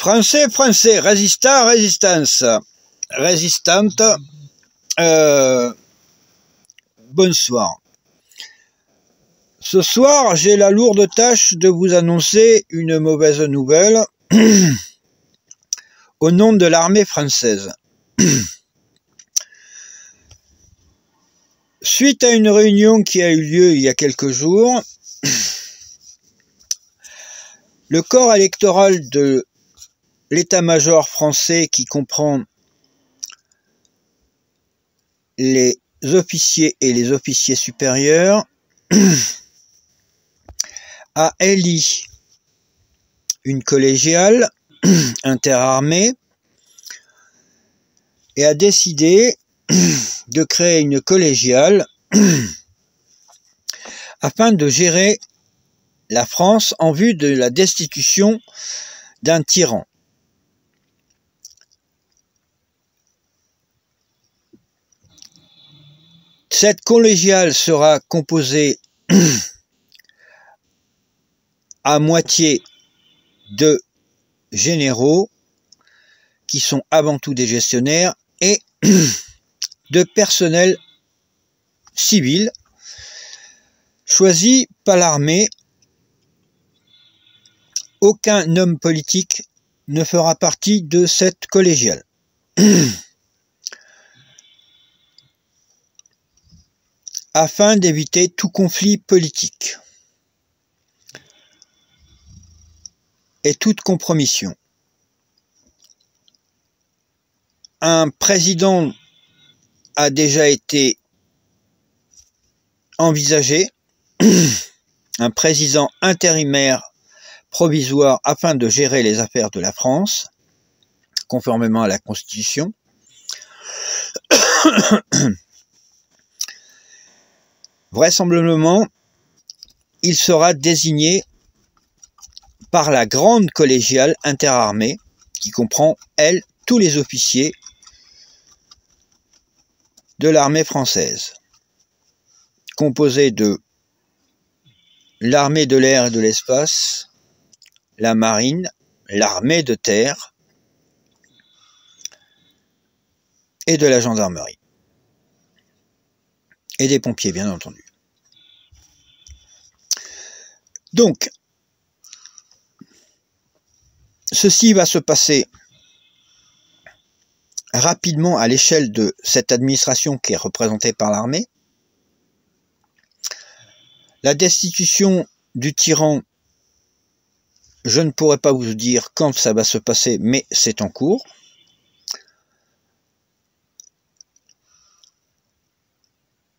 Français, Français, résistant, résistance, résistante, bonsoir. Ce soir, j'ai la lourde tâche de vous annoncer une mauvaise nouvelle au nom de l'armée française. Suite à une réunion qui a eu lieu il y a quelques jours, le corps électoral de l'état-major français, qui comprend les officiers et les officiers supérieurs, a élu une collégiale interarmée et a décidé de créer une collégiale afin de gérer la France en vue de la destitution d'un tyran. Cette collégiale sera composée à moitié de généraux qui sont avant tout des gestionnaires et de personnel civil choisi par l'armée. Aucun homme politique ne fera partie de cette collégiale. Afin d'éviter tout conflit politique et toute compromission. Un président a déjà été envisagé, un président intérimaire provisoire afin de gérer les affaires de la France, conformément à la Constitution. Vraisemblablement, il sera désigné par la grande collégiale interarmée, qui comprend, elle, tous les officiers de l'armée française, composée de l'armée de l'air et de l'espace, la marine, l'armée de terre et de la gendarmerie. Et des pompiers, bien entendu. Donc, ceci va se passer rapidement à l'échelle de cette administration qui est représentée par l'armée. La destitution du tyran, je ne pourrais pas vous dire quand ça va se passer, mais c'est en cours.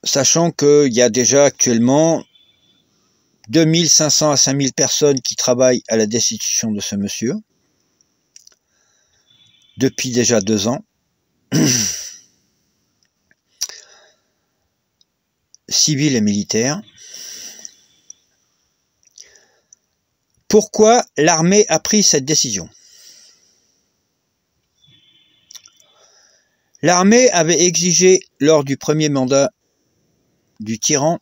Sachant qu'il y a déjà actuellement 2500 à 5000 personnes qui travaillent à la destitution de ce monsieur, depuis déjà 2 ans, civils et militaires. Pourquoi l'armée a pris cette décision? L'armée avait exigé, lors du premier mandat du tyran,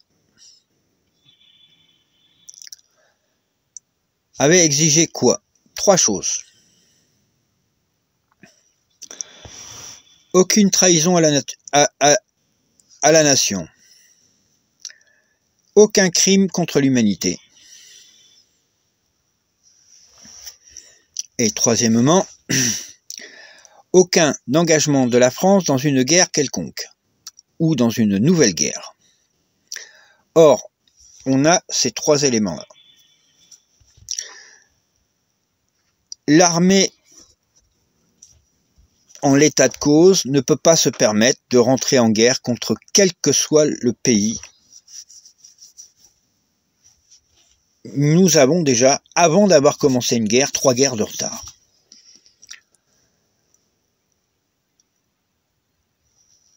avait exigé quoi? 3 choses. Aucune trahison à la nation. Aucun crime contre l'humanité. Et troisièmement, aucun engagement de la France dans une guerre quelconque, ou dans une nouvelle guerre. Or, on a ces 3 éléments-là. L'armée, en l'état de cause, ne peut pas se permettre de rentrer en guerre contre quel que soit le pays. Nous avons déjà, avant d'avoir commencé une guerre, 3 guerres de retard.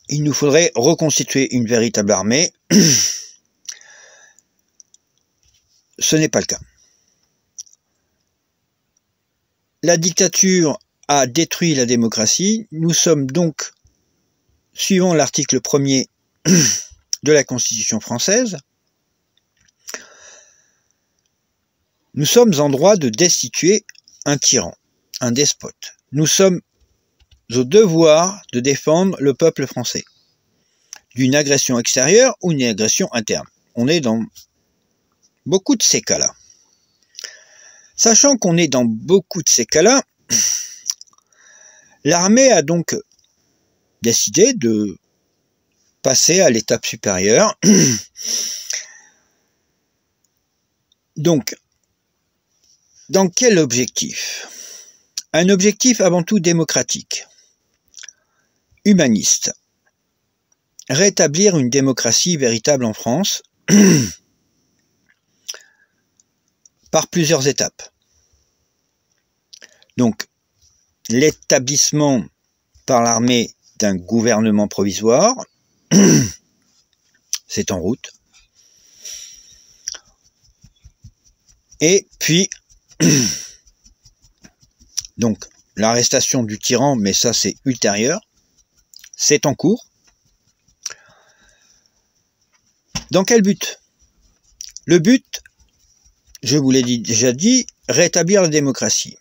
Il nous faudrait reconstituer une véritable armée. Ce n'est pas le cas. La dictature a détruit la démocratie. Nous sommes donc, suivant l'article 1er de la Constitution française, nous sommes en droit de destituer un tyran. un despote. Nous sommes au devoir de défendre le peuple français d'une agression extérieure ou une agression interne. On est dans beaucoup de ces cas-là. Sachant qu'on est dans beaucoup de ces cas-là, l'armée a donc décidé de passer à l'étape supérieure. Donc, dans quel objectif? Un objectif avant tout démocratique, humaniste. Rétablir une démocratie véritable en France par plusieurs étapes. Donc, l'établissement par l'armée d'un gouvernement provisoire, c'est en route. Et puis, donc, l'arrestation du tyran, mais ça c'est ultérieur, c'est en cours. Dans quel but? Le but, je vous l'ai déjà dit, rétablir la démocratie.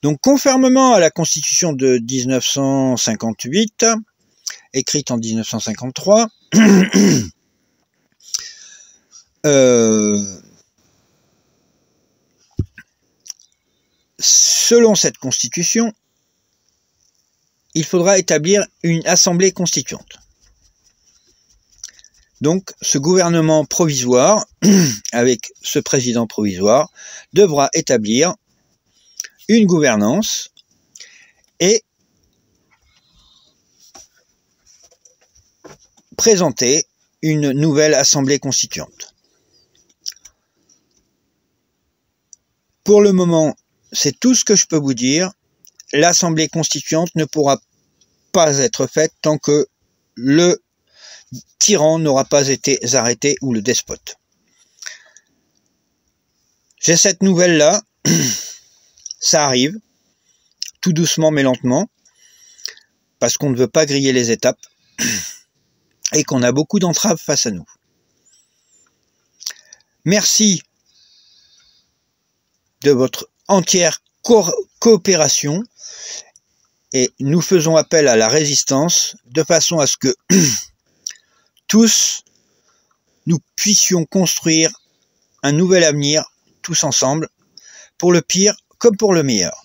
Donc, conformément à la Constitution de 1958, écrite en 1953, selon cette Constitution, il faudra établir une assemblée constituante. Donc, ce gouvernement provisoire, avec ce président provisoire, devra établir une gouvernance et présenter une nouvelle assemblée constituante. Pour le moment, c'est tout ce que je peux vous dire. L'assemblée constituante ne pourra pas être faite tant que le tyran n'aura pas été arrêté ou le despote. J'ai cette nouvelle-là. Ça arrive, tout doucement mais lentement, parce qu'on ne veut pas griller les étapes et qu'on a beaucoup d'entraves face à nous. Merci de votre entière coopération et nous faisons appel à la résistance de façon à ce que tous nous puissions construire un nouvel avenir tous ensemble, pour le pire comme pour le meilleur.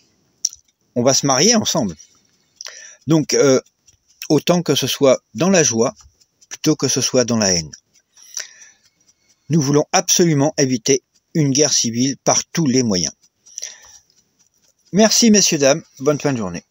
On va se marier ensemble. Donc, autant que ce soit dans la joie, plutôt que ce soit dans la haine. Nous voulons absolument éviter une guerre civile par tous les moyens. Merci messieurs, dames, bonne fin de journée.